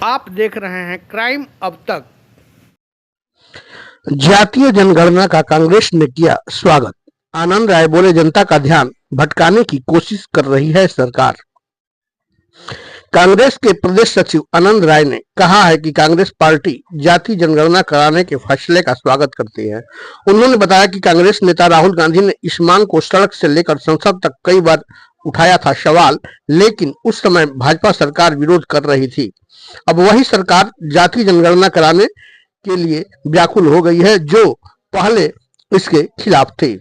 आप देख रहे हैं क्राइम अब तक। जातीय जनगणना का कांग्रेस ने किया स्वागत। आनंद राय बोले, जनता का ध्यान भटकाने की कोशिश कर रही है सरकार। कांग्रेस के प्रदेश सचिव आनंद राय ने कहा है कि कांग्रेस पार्टी जाति जनगणना कराने के फैसले का स्वागत करती है। उन्होंने बताया कि कांग्रेस नेता राहुल गांधी ने इस मांग को सड़क से लेकर संसद तक कई बार उठाया था सवाल, लेकिन उस समय भाजपा सरकार विरोध कर रही थी। अब वही सरकार जाति जनगणना कराने के लिए व्याकुल हो गई है, जो पहले इसके खिलाफ थी।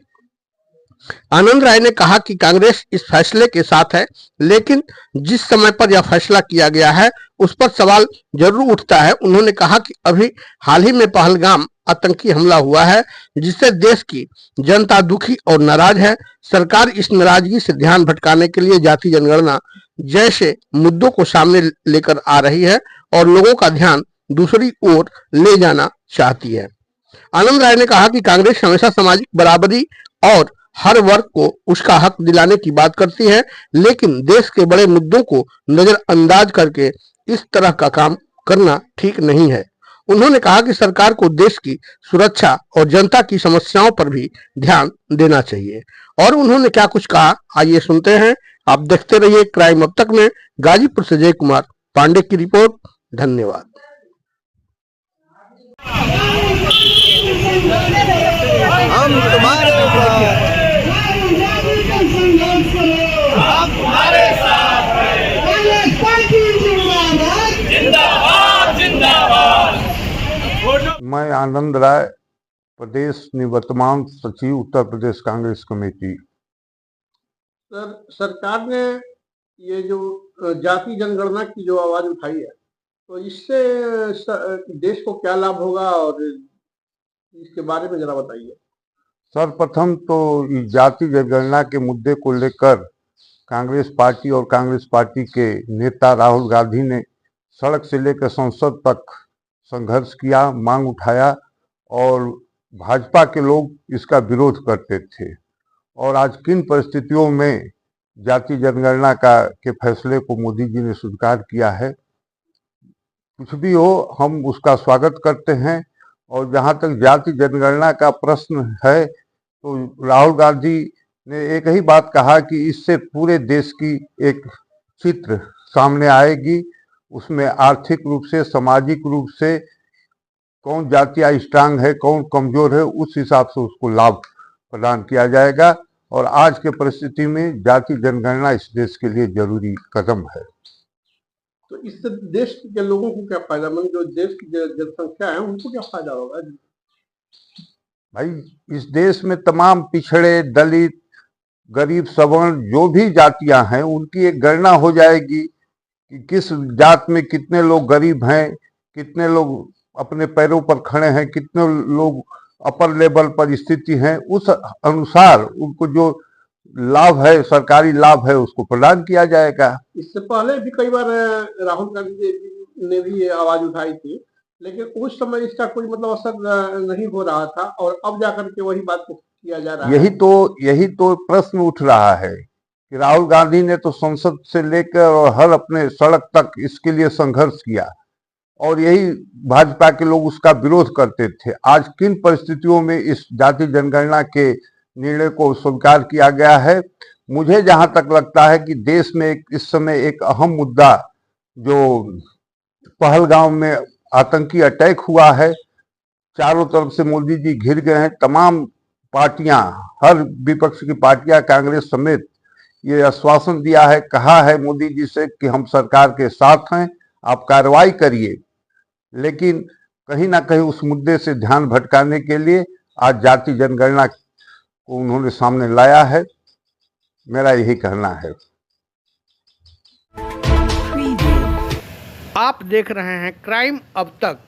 आनंद राय ने कहा कि कांग्रेस इस फैसले के साथ है, लेकिन जिस समय पर यह फैसला किया गया है उस पर सवाल जरूर उठता है। उन्होंने कहा कि अभी हाल ही में पहलगाम आतंकी हमला हुआ है, जिससे देश की जनता दुखी और नाराज है। सरकार इस नाराजगी से ध्यान भटकाने के लिए जाति जनगणना जैसे मुद्दों को सामने लेकर आ रही है और लोगों का ध्यान दूसरी ओर ले जाना चाहती है। आनंद राय ने कहा कि कांग्रेस हमेशा सामाजिक बराबरी और हर वर्ग को उसका हक दिलाने की बात करती है, लेकिन देश के बड़े मुद्दों को नजरअंदाज करके इस तरह का काम करना ठीक नहीं है। उन्होंने कहा कि सरकार को देश की सुरक्षा और जनता की समस्याओं पर भी ध्यान देना चाहिए। और उन्होंने क्या कुछ कहा, आइए सुनते हैं। आप देखते रहिए क्राइम अब तक में। गाजीपुर से जय कुमार पांडे की रिपोर्ट। धन्यवाद। हम तुम्हारे मैं आनंद राय, प्रदेश निवर्तमान सचिव उत्तर प्रदेश कांग्रेस कमेटी। सर, सरकार ने ये जो जाति जनगणना की जो आवाज उठाई है, तो इससे देश को क्या लाभ होगा और इसके बारे में जरा बताइए। सर्वप्रथम तो इस जाति जनगणना के मुद्दे को लेकर कांग्रेस पार्टी और कांग्रेस पार्टी के नेता राहुल गांधी ने सड़क से लेकर संसद तक संघर्ष किया, मांग उठाया और भाजपा के लोग इसका विरोध करते थे। और आज किन परिस्थितियों में जाति जनगणना के फैसले को मोदी जी ने स्वीकार किया है, कुछ भी हो, हम उसका स्वागत करते हैं। और जहां तक जाति जनगणना का प्रश्न है, तो राहुल गांधी ने एक ही बात कहा कि इससे पूरे देश की एक चित्र सामने आएगी। उसमें आर्थिक रूप से, सामाजिक रूप से कौन जातियां स्ट्रांग है, कौन कमजोर है, उस हिसाब से उसको लाभ प्रदान किया जाएगा। और आज के परिस्थिति में जाति जनगणना इस देश के लिए जरूरी कदम है। तो इससे देश के लोगों को क्या फायदा, मतलब जो देश की जनसंख्या है उनको क्या फायदा होगा? भाई, इस देश में तमाम पिछड़े, दलित, गरीब, सवर्ण जो भी जातियां हैं, उनकी एक गणना हो जाएगी कि किस जात में कितने लोग गरीब हैं, कितने लोग अपने पैरों पर खड़े हैं, कितने लोग अपर लेवल पर स्थिति हैं। उस अनुसार उनको जो लाभ है, सरकारी लाभ है, उसको प्रदान किया जाएगा। इससे पहले भी कई बार राहुल गांधी ने भी ये आवाज उठाई थी, लेकिन उस समय इसका कोई मतलब असर नहीं हो रहा था, और अब जाकर के वही बात किया जा रहा है। यही तो प्रश्न उठ रहा है कि राहुल गांधी ने तो संसद से लेकर और हर अपने सड़क तक इसके लिए संघर्ष किया, और यही भाजपा के लोग उसका विरोध करते थे। आज किन परिस्थितियों में इस जाति जनगणना के निर्णय को स्वीकार किया गया है, मुझे जहां तक लगता है कि देश में इस समय एक अहम मुद्दा, जो पहलगाम में आतंकी अटैक हुआ है, चारों तरफ से मोदी जी घिर गए हैं। तमाम पार्टियां, हर विपक्ष की पार्टियां, कांग्रेस समेत, ये आश्वासन दिया है, कहा है मोदी जी से कि हम सरकार के साथ हैं, आप कार्रवाई करिए। लेकिन कहीं ना कहीं उस मुद्दे से ध्यान भटकाने के लिए आज जाति जनगणना को उन्होंने सामने लाया है। मेरा यही कहना है। आप देख रहे हैं क्राइम अब तक।